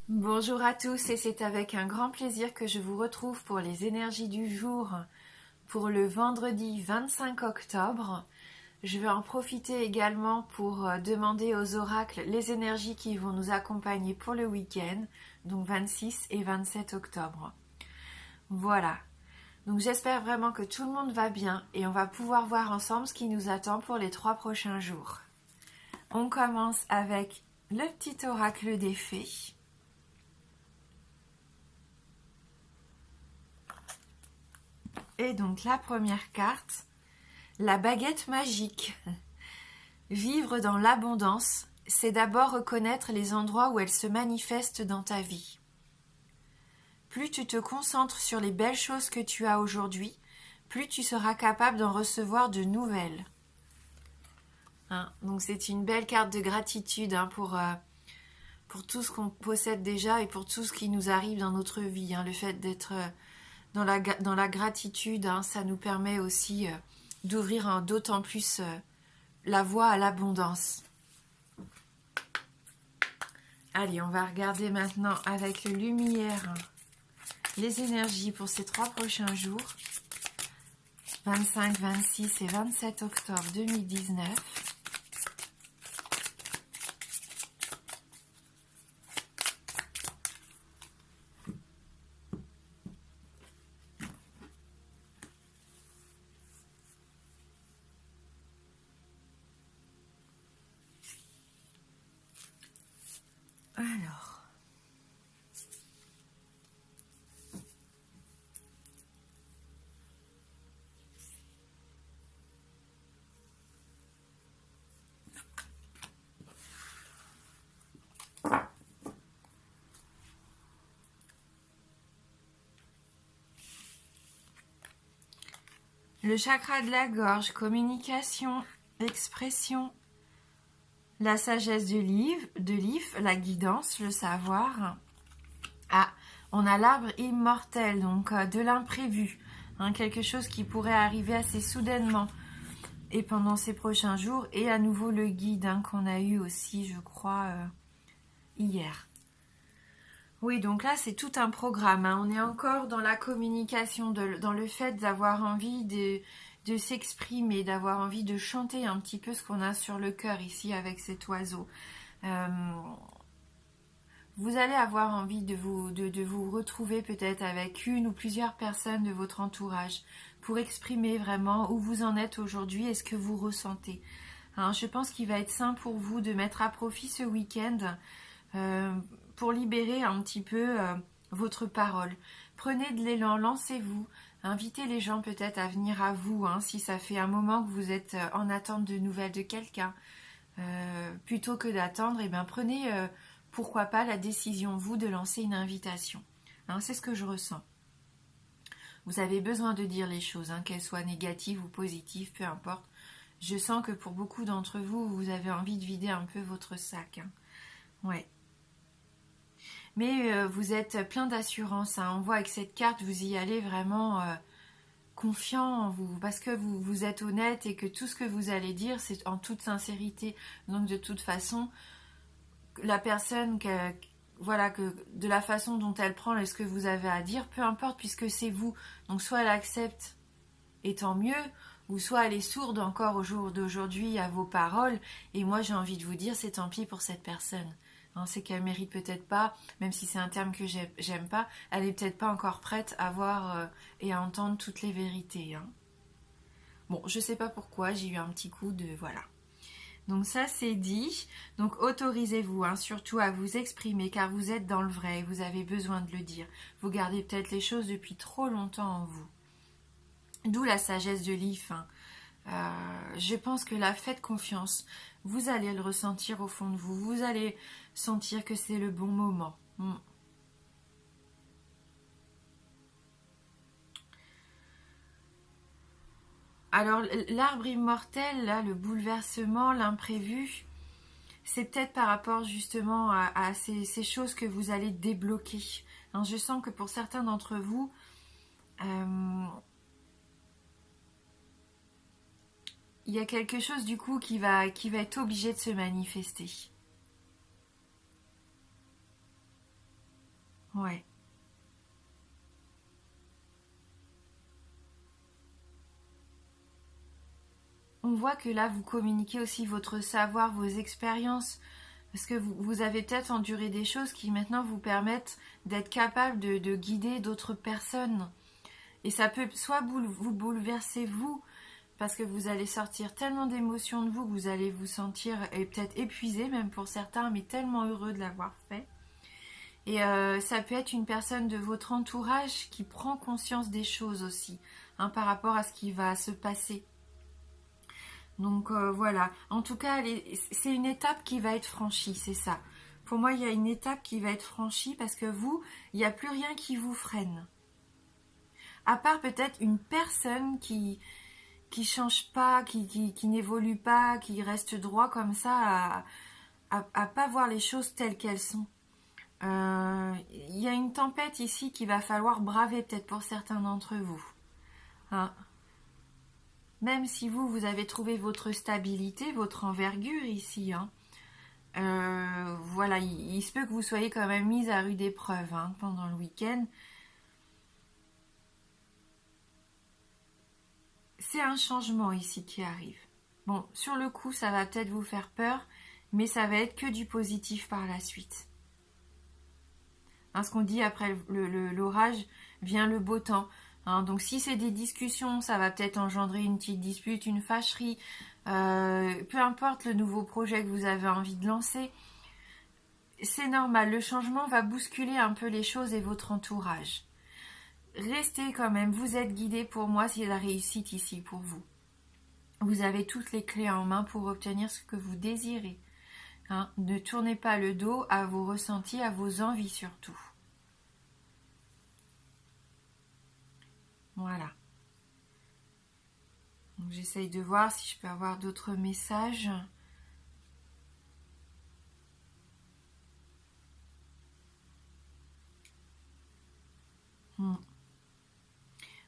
Bonjour à tous et c'est avec un grand plaisir que je vous retrouve pour les énergies du jour pour le vendredi 25 octobre. Je vais en profiter également pour demander aux oracles les énergies qui vont nous accompagner pour le week-end, donc 26 et 27 octobre. Voilà, donc j'espère vraiment que tout le monde va bien et on va pouvoir voir ensemble ce qui nous attend pour les 3 prochains jours. On commence avec le petit oracle des fées. Et donc la première carte, la baguette magique. Vivre dans l'abondance, c'est d'abord reconnaître les endroits où elle se manifeste dans ta vie. Plus tu te concentres sur les belles choses que tu as aujourd'hui, plus tu seras capable d'en recevoir de nouvelles. Donc c'est une belle carte de gratitude pour tout ce qu'on possède déjà et pour tout ce qui nous arrive dans notre vie. Le fait d'être dans la gratitude, ça nous permet aussi d'ouvrir d'autant plus la voie à l'abondance. Allez, on va regarder maintenant avec le lumière les énergies pour ces 3 prochains jours, 25, 26 et 27 octobre 2019. Alors, le chakra de la gorge, communication, expression, la sagesse de l'if, la guidance, le savoir. Ah, on a l'arbre immortel, donc de l'imprévu, quelque chose qui pourrait arriver assez soudainement et pendant ces prochains jours, et à nouveau le guide qu'on a eu aussi, je crois, hier. Oui, donc là, c'est tout un programme. On est encore dans la communication, dans le fait d'avoir envie de s'exprimer, d'avoir envie de chanter un petit peu ce qu'on a sur le cœur ici avec cet oiseau. Vous allez avoir envie de vous retrouver peut-être avec une ou plusieurs personnes de votre entourage pour exprimer vraiment où vous en êtes aujourd'hui et ce que vous ressentez. Je pense qu'il va être sain pour vous de mettre à profit ce week-end pour libérer un petit peu votre parole. Prenez de l'élan, lancez-vous, invitez les gens peut-être à venir à vous, si ça fait un moment que vous êtes en attente de nouvelles de quelqu'un. Plutôt que d'attendre, prenez pourquoi pas la décision, vous, de lancer une invitation. C'est ce que je ressens. Vous avez besoin de dire les choses, qu'elles soient négatives ou positives, peu importe. Je sens que pour beaucoup d'entre vous, vous avez envie de vider un peu votre sac. Ouais. Mais vous êtes plein d'assurance. On voit avec cette carte, vous y allez vraiment confiant en vous, parce que vous êtes honnête et que tout ce que vous allez dire, c'est en toute sincérité. Donc de toute façon, la personne, que de la façon dont elle prend ce que vous avez à dire, peu importe, puisque c'est vous. Donc soit elle accepte, et tant mieux, ou soit elle est sourde encore au jour d'aujourd'hui à vos paroles, et moi j'ai envie de vous dire, c'est tant pis pour cette personne. C'est qu'elle mérite peut-être pas, même si c'est un terme que j'aime pas, elle est peut-être pas encore prête à voir et à entendre toutes les vérités. Bon, je sais pas pourquoi, j'ai eu un petit coup de... voilà. Donc ça c'est dit, donc autorisez-vous surtout à vous exprimer car vous êtes dans le vrai et vous avez besoin de le dire. Vous gardez peut-être les choses depuis trop longtemps en vous. D'où la sagesse de l'IF. Je pense que là, faites confiance. Vous allez le ressentir au fond de vous. Vous allez sentir que c'est le bon moment. Alors, l'arbre immortel, là, le bouleversement, l'imprévu, c'est peut-être par rapport justement à ces choses que vous allez débloquer. Je sens que pour certains d'entre vous, il y a quelque chose du coup qui va être obligé de se manifester. Ouais. On voit que là, vous communiquez aussi votre savoir, vos expériences, parce que vous avez peut-être enduré des choses qui maintenant vous permettent d'être capable de guider d'autres personnes. Et ça peut soit vous bouleverser vous, parce que vous allez sortir tellement d'émotions de vous que vous allez vous sentir et peut-être épuisé même pour certains, mais tellement heureux de l'avoir fait. Et ça peut être une personne de votre entourage qui prend conscience des choses aussi, hein, par rapport à ce qui va se passer. Donc voilà, en tout cas, c'est une étape qui va être franchie, c'est ça. Pour moi, il y a une étape qui va être franchie parce que vous, il n'y a plus rien qui vous freine. À part peut-être une personne qui change pas, qui n'évolue pas, qui reste droit comme ça à pas voir les choses telles qu'elles sont. Il y a une tempête ici qu'il va falloir braver peut-être pour certains d'entre vous. Hein. Même si vous avez trouvé votre stabilité, votre envergure ici, hein. Voilà, il se peut que vous soyez quand même mise à rude épreuve, hein, pendant le week-end. C'est un changement ici qui arrive. Bon, sur le coup, ça va peut-être vous faire peur, mais ça va être que du positif par la suite. Hein, ce qu'on dit après l'orage vient le beau temps. Hein, donc si c'est des discussions, ça va peut-être engendrer une petite dispute, une fâcherie, peu importe le nouveau projet que vous avez envie de lancer. C'est normal, le changement va bousculer un peu les choses et votre entourage. Restez quand même, vous êtes guidé, pour moi, c'est la réussite ici pour vous. Vous avez toutes les clés en main pour obtenir ce que vous désirez. Hein, ne tournez pas le dos à vos ressentis, à vos envies surtout. Voilà. Donc j'essaye de voir si je peux avoir d'autres messages.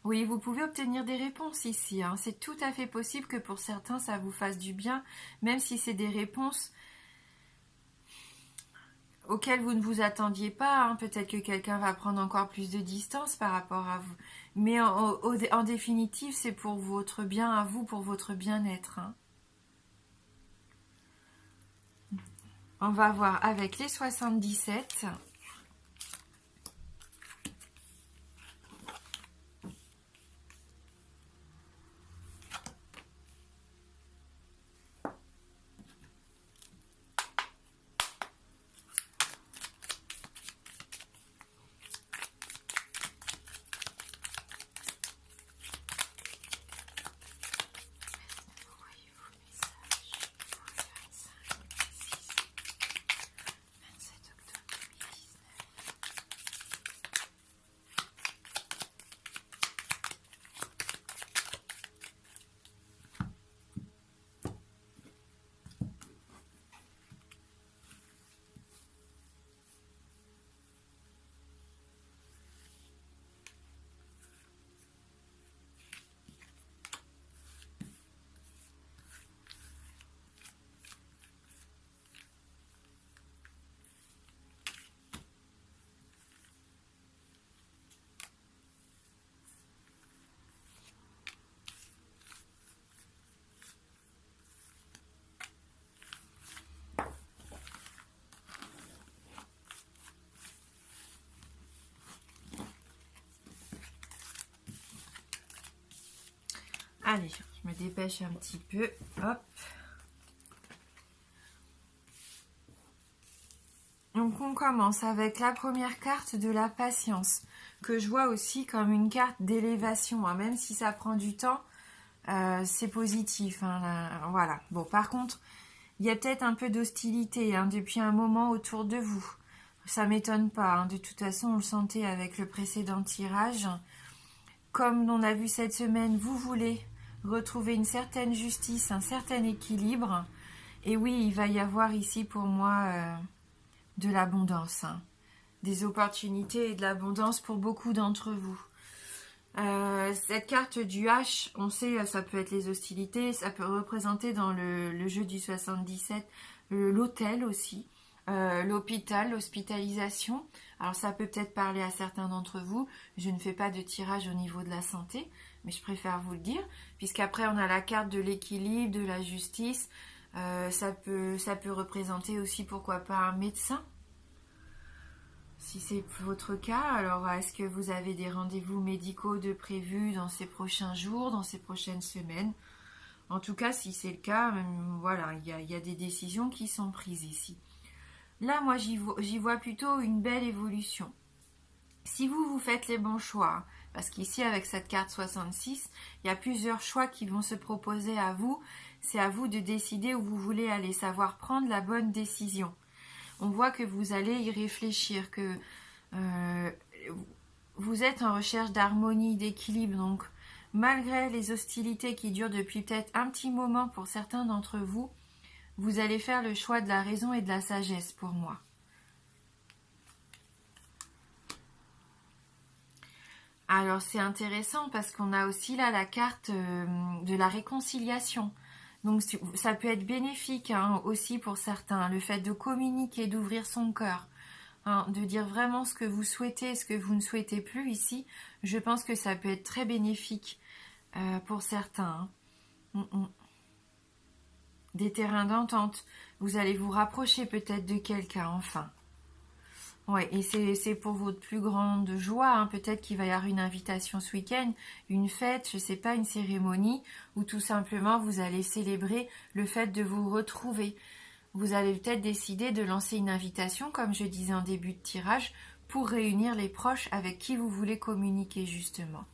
Oui, vous pouvez obtenir des réponses ici. Hein. C'est tout à fait possible que pour certains, ça vous fasse du bien, même si c'est des réponses auxquelles vous ne vous attendiez pas. Hein. Peut-être que quelqu'un va prendre encore plus de distance par rapport à vous. Mais en définitive, c'est pour votre bien à vous, pour votre bien-être. Hein. On va voir avec les 77. Allez, je me dépêche un petit peu. Hop. Donc on commence avec la première carte de la patience, que je vois aussi comme une carte d'élévation, hein, même si ça prend du temps, c'est positif. Hein, là, voilà. Bon, par contre, il y a peut-être un peu d'hostilité, hein, depuis un moment autour de vous. Ça m'étonne pas. Hein, de toute façon, on le sentait avec le précédent tirage. Comme on a vu cette semaine, vous voulez retrouver une certaine justice, un certain équilibre. Et oui, il va y avoir ici pour moi de l'abondance, hein. Des opportunités et de l'abondance pour beaucoup d'entre vous. Cette carte du H, on sait, ça peut être les hostilités, ça peut représenter dans le jeu du 77 l'hôtel aussi. L'hôpital, l'hospitalisation. Alors ça peut peut-être parler à certains d'entre vous. Je ne fais pas de tirage au niveau de la santé, mais je préfère vous le dire, puisqu'après on a la carte de l'équilibre, de la justice. Ça peut représenter aussi, pourquoi pas, un médecin. Si c'est votre cas, alors est-ce que vous avez des rendez-vous médicaux de prévus dans ces prochains jours, dans ces prochaines semaines? En tout cas, si c'est le cas, voilà, il y a des décisions qui sont prises ici. Là, moi, j'y vois plutôt une belle évolution. Si vous faites les bons choix, parce qu'ici, avec cette carte 66, il y a plusieurs choix qui vont se proposer à vous. C'est à vous de décider où vous voulez aller, savoir prendre la bonne décision. On voit que vous allez y réfléchir, que vous êtes en recherche d'harmonie, d'équilibre. Donc, malgré les hostilités qui durent depuis peut-être un petit moment pour certains d'entre vous, vous allez faire le choix de la raison et de la sagesse pour moi. Alors c'est intéressant parce qu'on a aussi là la carte de la réconciliation. Donc ça peut être bénéfique aussi pour certains, le fait de communiquer, d'ouvrir son cœur, de dire vraiment ce que vous souhaitez, ce que vous ne souhaitez plus ici. Je pense que ça peut être très bénéfique pour certains. Des terrains d'entente. Vous allez vous rapprocher peut-être de quelqu'un, enfin. Ouais, et c'est pour votre plus grande joie. Peut-être qu'il va y avoir une invitation ce week-end, une fête, je sais pas, une cérémonie, ou tout simplement vous allez célébrer le fait de vous retrouver. Vous allez peut-être décider de lancer une invitation, comme je disais en début de tirage, pour réunir les proches avec qui vous voulez communiquer justement.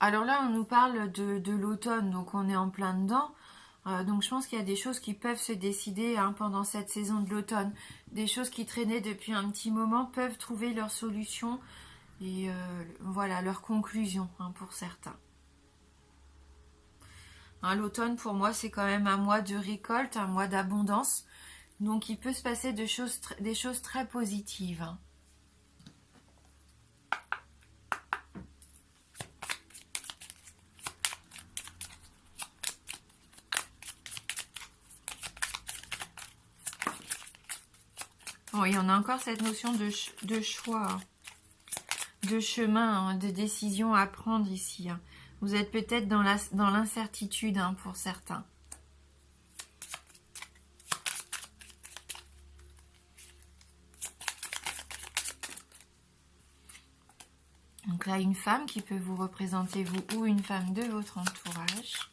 Alors là, on nous parle de l'automne, donc on est en plein dedans. Donc je pense qu'il y a des choses qui peuvent se décider pendant cette saison de l'automne. Des choses qui traînaient depuis un petit moment peuvent trouver leur solution et voilà, leur conclusion pour certains. L'automne pour moi c'est quand même un mois de récolte, un mois d'abondance. Donc il peut se passer des choses très positives. Oui, on a encore cette notion de choix, de chemin, de décision à prendre ici. Vous êtes peut-être dans l'incertitude pour certains. Donc là, une femme qui peut vous représenter vous ou une femme de votre entourage.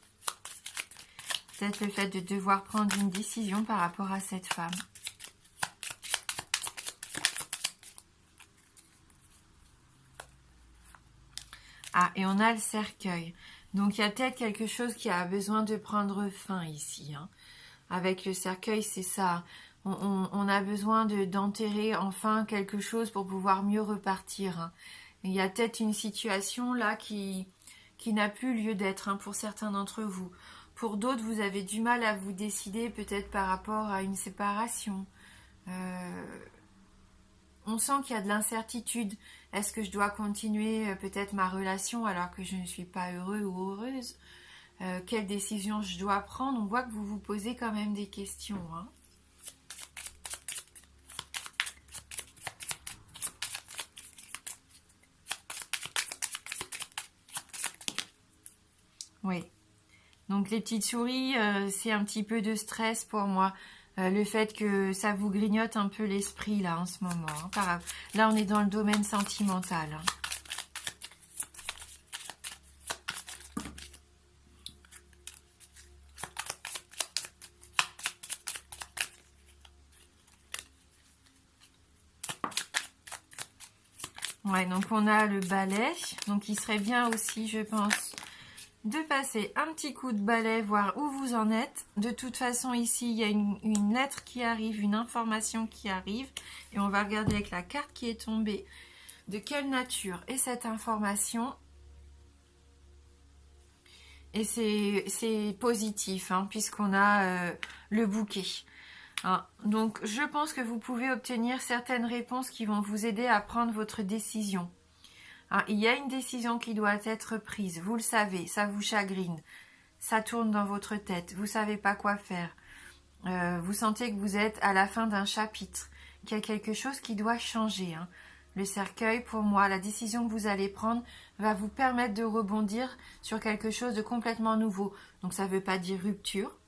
Peut-être le fait de devoir prendre une décision par rapport à cette femme. Ah, et on a le cercueil. Donc, il y a peut-être quelque chose qui a besoin de prendre fin ici. Avec le cercueil, c'est ça. On a besoin d'enterrer enfin quelque chose pour pouvoir mieux repartir. Il y a peut-être une situation là qui n'a plus lieu d'être pour certains d'entre vous. Pour d'autres, vous avez du mal à vous décider peut-être par rapport à une séparation. On sent qu'il y a de l'incertitude. Est-ce que je dois continuer peut-être ma relation alors que je ne suis pas heureux ou heureuse? Quelle décision je dois prendre? On voit que vous vous posez quand même des questions. Oui. Donc les petites souris, c'est un petit peu de stress pour moi. Le fait que ça vous grignote un peu l'esprit là en ce moment. Là, on est dans le domaine sentimental. Ouais, donc on a le balai. Donc il serait bien aussi, je pense, de passer un petit coup de balai, voir où vous en êtes. De toute façon, ici, il y a une lettre qui arrive, une information qui arrive. Et on va regarder avec la carte qui est tombée de quelle nature est cette information. Et c'est positif, puisqu'on a le bouquet. Donc, je pense que vous pouvez obtenir certaines réponses qui vont vous aider à prendre votre décision. Il y a une décision qui doit être prise, vous le savez, ça vous chagrine. ça tourne dans votre tête, vous savez pas quoi faire. Vous sentez que vous êtes à la fin d'un chapitre, qu'il y a quelque chose qui doit changer. Hein. Le cercueil, pour moi, la décision que vous allez prendre va vous permettre de rebondir sur quelque chose de complètement nouveau. Donc ça ne veut pas dire rupture,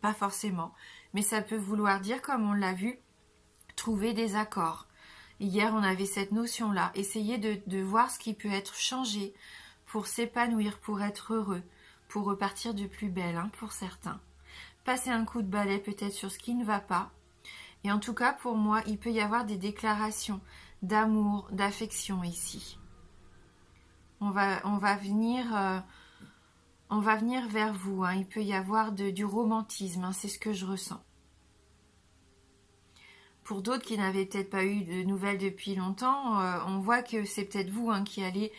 pas forcément, mais ça peut vouloir dire, comme on l'a vu, trouver des accords. Hier, on avait cette notion-là, essayer de voir ce qui peut être changé pour s'épanouir, pour être heureux, pour repartir de plus belle, hein, pour certains. Passer un coup de balai peut-être sur ce qui ne va pas. Et en tout cas, pour moi, il peut y avoir des déclarations d'amour, d'affection ici. On va venir vers vous. Hein. Il peut y avoir du romantisme, hein, c'est ce que je ressens. Pour d'autres qui n'avaient peut-être pas eu de nouvelles depuis longtemps, on voit que c'est peut-être vous, hein, qui allez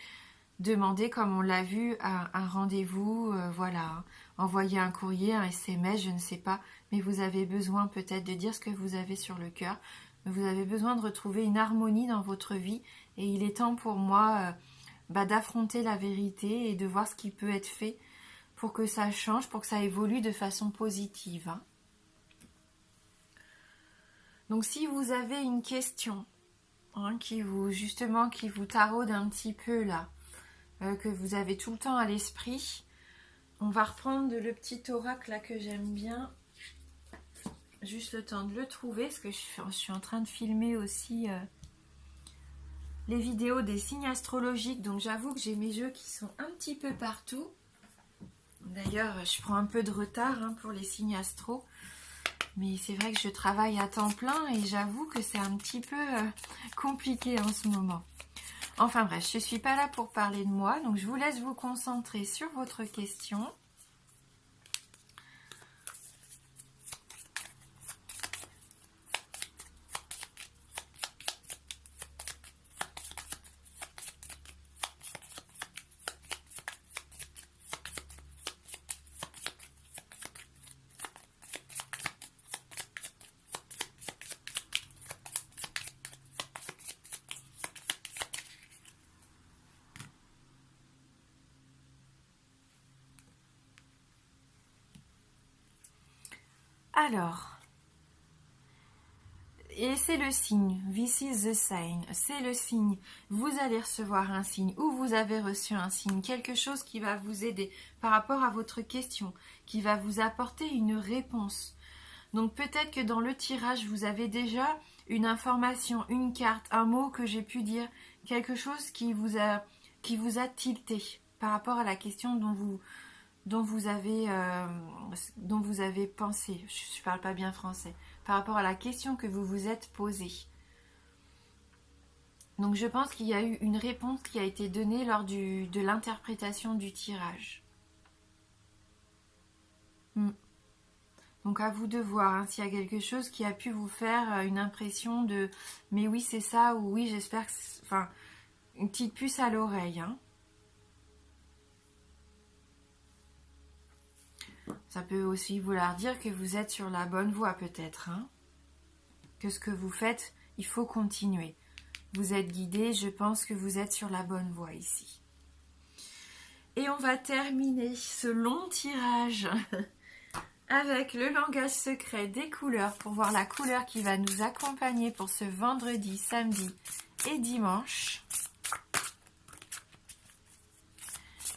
demander, comme on l'a vu, un rendez-vous, voilà, envoyer un courrier, un SMS, je ne sais pas, mais vous avez besoin peut-être de dire ce que vous avez sur le cœur. Vous avez besoin de retrouver une harmonie dans votre vie et il est temps pour moi d'affronter la vérité et de voir ce qui peut être fait pour que ça change, pour que ça évolue de façon positive. Hein. Donc si vous avez une question, hein, qui vous taraude un petit peu là, que vous avez tout le temps à l'esprit, on va reprendre le petit oracle là que j'aime bien. Juste le temps de le trouver, parce que je suis en train de filmer aussi les vidéos des signes astrologiques, donc j'avoue que j'ai mes yeux qui sont un petit peu partout. D'ailleurs, je prends un peu de retard, hein, pour les signes astro, mais c'est vrai que je travaille à temps plein et j'avoue que c'est un petit peu compliqué en ce moment. Enfin bref, je ne suis pas là pour parler de moi, donc je vous laisse vous concentrer sur votre question. Alors, et c'est le signe, this is the sign, c'est le signe, vous allez recevoir un signe ou vous avez reçu un signe, quelque chose qui va vous aider par rapport à votre question, qui va vous apporter une réponse. Donc peut-être que dans le tirage, vous avez déjà une information, une carte, un mot que j'ai pu dire, quelque chose qui vous a tilté par rapport à la question dont vous avez pensé. Je ne parle pas bien français. Par rapport à la question que vous vous êtes posée. Donc je pense qu'il y a eu une réponse qui a été donnée lors de l'interprétation du tirage. Donc à vous de voir, hein, s'il y a quelque chose qui a pu vous faire une impression de « mais oui c'est ça » ou « oui j'espère que… » Enfin, une petite puce à l'oreille. Hein. Ça peut aussi vouloir dire que vous êtes sur la bonne voie peut-être. Hein. Que ce que vous faites, il faut continuer. Vous êtes guidé, je pense que vous êtes sur la bonne voie ici. Et on va terminer ce long tirage avec le langage secret des couleurs pour voir la couleur qui va nous accompagner pour ce vendredi, samedi et dimanche.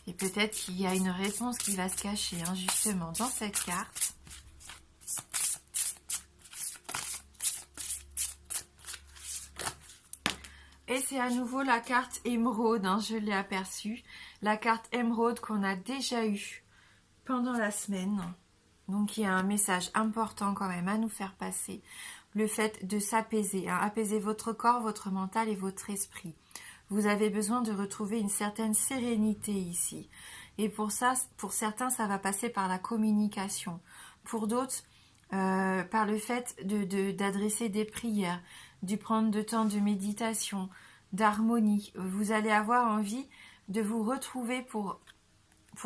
Et peut-être qu'il y a une réponse qui va se cacher, hein, justement dans cette carte. Et c'est à nouveau la carte émeraude, hein, je l'ai aperçue. La carte émeraude qu'on a déjà eue pendant la semaine. Donc il y a un message important quand même à nous faire passer. Le fait de s'apaiser, hein, apaiser votre corps, votre mental et votre esprit. Vous avez besoin de retrouver une certaine sérénité ici. Et pour ça, pour certains, ça va passer par la communication. Pour d'autres, par le fait d'adresser des prières, de prendre de temps de méditation, d'harmonie. Vous allez avoir envie de vous retrouver pour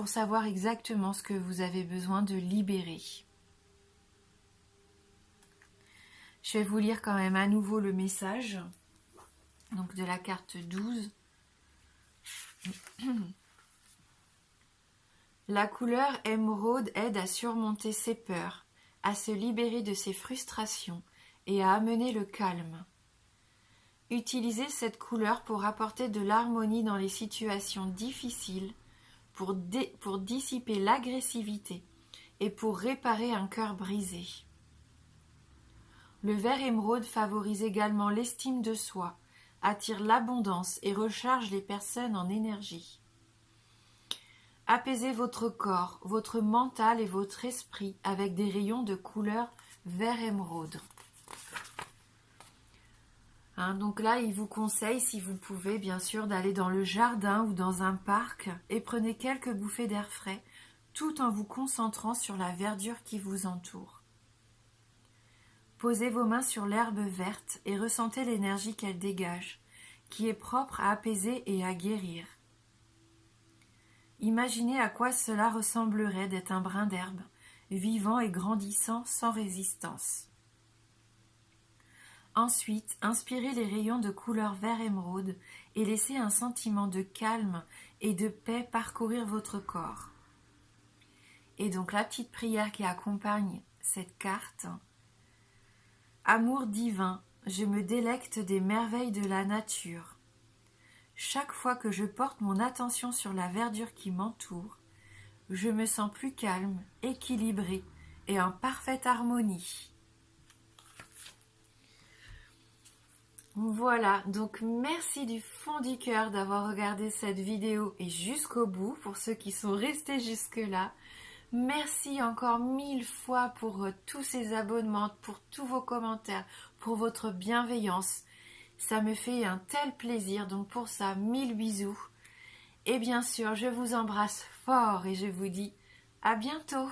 savoir exactement ce que vous avez besoin de libérer. Je vais vous lire quand même à nouveau le message. Donc de la carte 12. La couleur émeraude aide à surmonter ses peurs, à se libérer de ses frustrations et à amener le calme. Utilisez cette couleur pour apporter de l'harmonie dans les situations difficiles, pour dissiper l'agressivité et pour réparer un cœur brisé. Le vert émeraude favorise également l'estime de soi, attire l'abondance et recharge les personnes en énergie. Apaisez votre corps, votre mental et votre esprit avec des rayons de couleur vert émeraude. Donc là, il vous conseille, si vous pouvez, bien sûr, d'aller dans le jardin ou dans un parc et prenez quelques bouffées d'air frais, tout en vous concentrant sur la verdure qui vous entoure. Posez vos mains sur l'herbe verte et ressentez l'énergie qu'elle dégage, qui est propre à apaiser et à guérir. Imaginez à quoi cela ressemblerait d'être un brin d'herbe, vivant et grandissant sans résistance. Ensuite, inspirez les rayons de couleur vert émeraude et laissez un sentiment de calme et de paix parcourir votre corps. Et donc la petite prière qui accompagne cette carte. Amour divin, je me délecte des merveilles de la nature. Chaque fois que je porte mon attention sur la verdure qui m'entoure, je me sens plus calme, équilibré et en parfaite harmonie. Voilà, donc merci du fond du cœur d'avoir regardé cette vidéo et jusqu'au bout, pour ceux qui sont restés jusque-là. Merci encore 1000 fois pour tous ces abonnements, pour tous vos commentaires, pour votre bienveillance. Ça me fait un tel plaisir, donc pour ça, 1000 bisous. Et bien sûr, je vous embrasse fort et je vous dis à bientôt.